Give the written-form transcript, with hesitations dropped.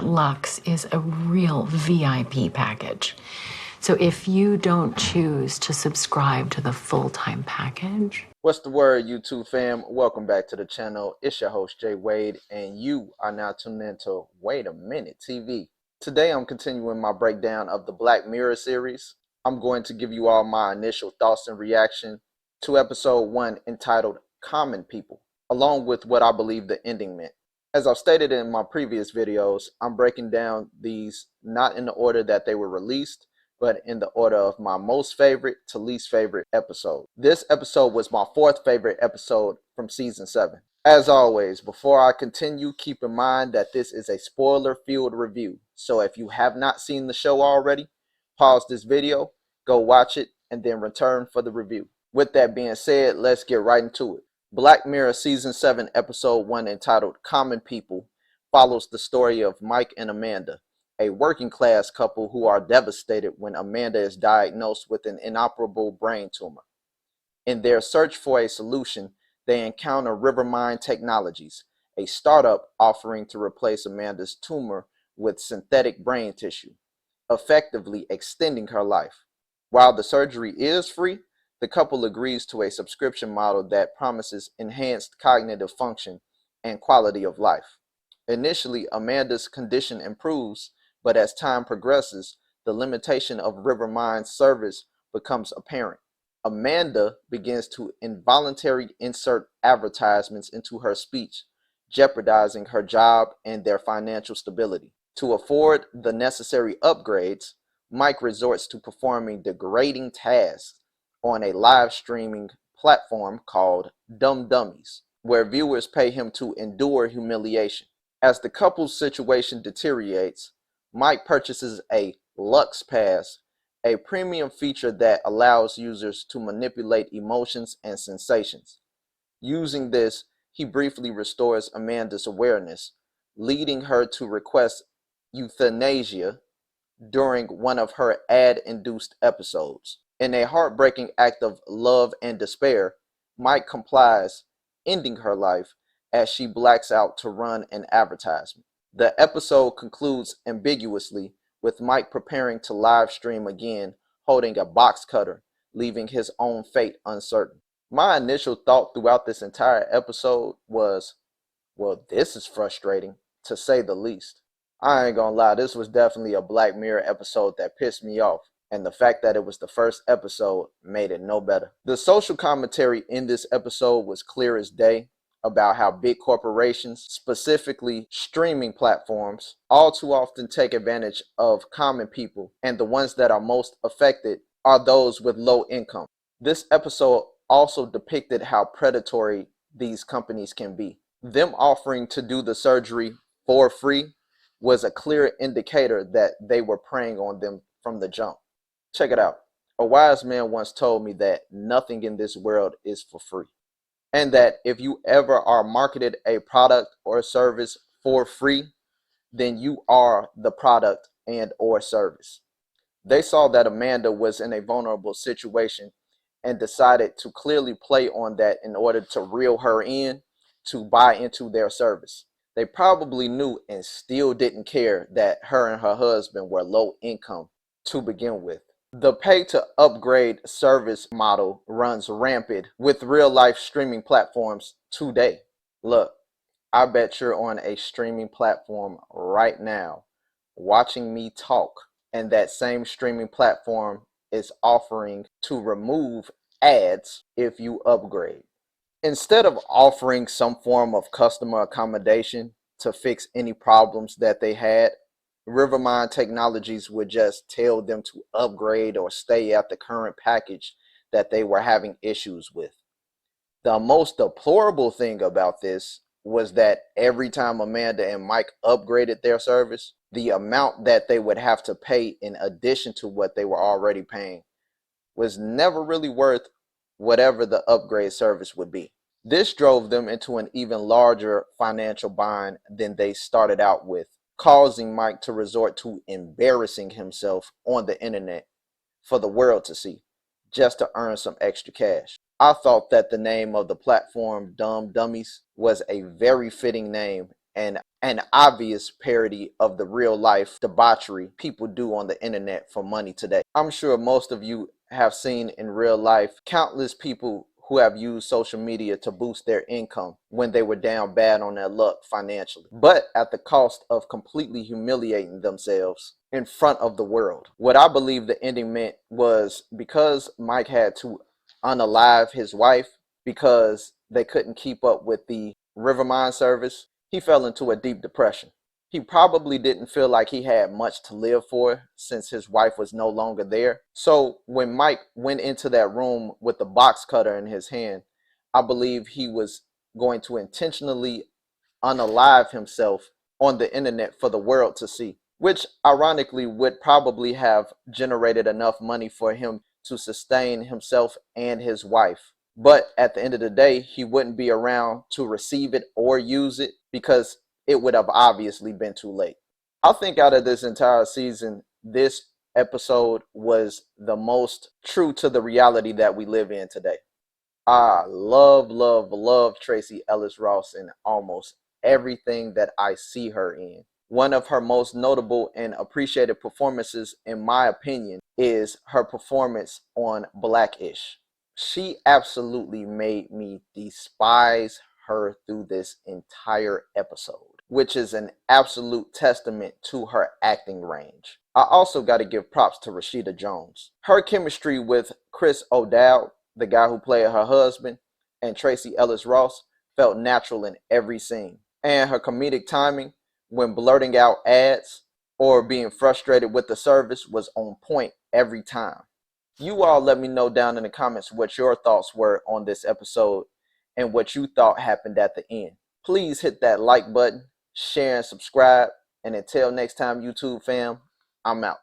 Lux is a real VIP package. So if you don't choose to subscribe to the full-time package... What's the word, YouTube fam? Welcome back to the channel. It's your host, Jay Wade, and you are now tuned into Wait a Minute TV. Today, I'm continuing my breakdown of the Black Mirror series. I'm going to give you all my initial thoughts and reaction to episode 1 entitled Common People, along with what I believe the ending meant. As I've stated in my previous videos, I'm breaking down these not in the order that they were released, but in the order of my most favorite to least favorite episode. This episode was my 4th favorite episode from season 7. As always, before I continue, keep in mind that this is a spoiler-filled review. So if you have not seen the show already, pause this video, go watch it, and then return for the review. With that being said, let's get right into it. Black Mirror Season 7 Episode 1 entitled Common People follows the story of Mike and Amanda, a working class couple who are devastated when Amanda is diagnosed with an inoperable brain tumor. In their search for a solution, they encounter Rivermind Technologies, a startup offering to replace Amanda's tumor with synthetic brain tissue, effectively extending her life. While the surgery is free, the couple agrees to a subscription model that promises enhanced cognitive function and quality of life. Initially, Amanda's condition improves, but as time progresses, the limitation of Rivermind's service becomes apparent. Amanda begins to involuntarily insert advertisements into her speech, jeopardizing her job and their financial stability. To afford the necessary upgrades, Mike resorts to performing degrading tasks on a live streaming platform called Dumb Dummies, where viewers pay him to endure humiliation. As the couple's situation deteriorates, Mike purchases a Lux Pass, a premium feature that allows users to manipulate emotions and sensations. Using this, he briefly restores Amanda's awareness, leading her to request euthanasia during one of her ad-induced episodes. In a heartbreaking act of love and despair, Mike complies, ending her life as she blacks out to run an advertisement. The episode concludes ambiguously, with Mike preparing to live stream again, holding a box cutter, leaving his own fate uncertain. My initial thought throughout this entire episode was, well, this is frustrating, to say the least. I ain't gonna lie, this was definitely a Black Mirror episode that pissed me off, and the fact that it was the first episode made it no better. The social commentary in this episode was clear as day about how big corporations, specifically streaming platforms, all too often take advantage of common people, and the ones that are most affected are those with low income. This episode also depicted how predatory these companies can be. Them offering to do the surgery for free was a clear indicator that they were preying on them from the jump. Check it out. A wise man once told me that nothing in this world is for free, and that if you ever are marketed a product or service for free, then you are the product and or service. They saw that Amanda was in a vulnerable situation and decided to clearly play on that in order to reel her in to buy into their service. They probably knew and still didn't care that her and her husband were low income to begin with. The pay to upgrade service model runs rampant with real life streaming platforms today. Look, I bet you're on a streaming platform right now watching me talk, and that same streaming platform is offering to remove ads if you upgrade. Instead of offering some form of customer accommodation to fix any problems that they had, Rivermind Technologies would just tell them to upgrade or stay at the current package that they were having issues with. The most deplorable thing about this was that every time Amanda and Mike upgraded their service, the amount that they would have to pay in addition to what they were already paying was never really worth whatever the upgrade service would be. This drove them into an even larger financial bind than they started out with, causing Mike to resort to embarrassing himself on the internet for the world to see, just to earn some extra cash. I thought that the name of the platform, Dumb Dummies, was a very fitting name, and an obvious parody of the real life debauchery people do on the internet for money today. I'm sure most of you have seen in real life countless people who have used social media to boost their income when they were down bad on their luck financially, but at the cost of completely humiliating themselves in front of the world. What I believe the ending meant was because Mike had to unalive his wife because they couldn't keep up with the Rivermind service, he fell into a deep depression. He probably didn't feel like he had much to live for since his wife was no longer there. So when Mike went into that room with the box cutter in his hand, I believe he was going to intentionally unalive himself on the internet for the world to see, which ironically would probably have generated enough money for him to sustain himself and his wife. But at the end of the day, he wouldn't be around to receive it or use it because it would have obviously been too late. I think out of this entire season, this episode was the most true to the reality that we live in today. I love Tracee Ellis Ross in almost everything that I see her in. One of her most notable and appreciated performances, in my opinion, is her performance on Blackish. She absolutely made me despise her through this entire episode, which is an absolute testament to her acting range. I also got to give props to Rashida Jones. Her chemistry with Chris O'Dowd, the guy who played her husband, and Tracee Ellis Ross felt natural in every scene. And her comedic timing when blurting out ads or being frustrated with the service was on point every time. You all let me know down in the comments what your thoughts were on this episode and what you thought happened at the end. Please hit that like button, share and subscribe. And until next time, YouTube fam, I'm out.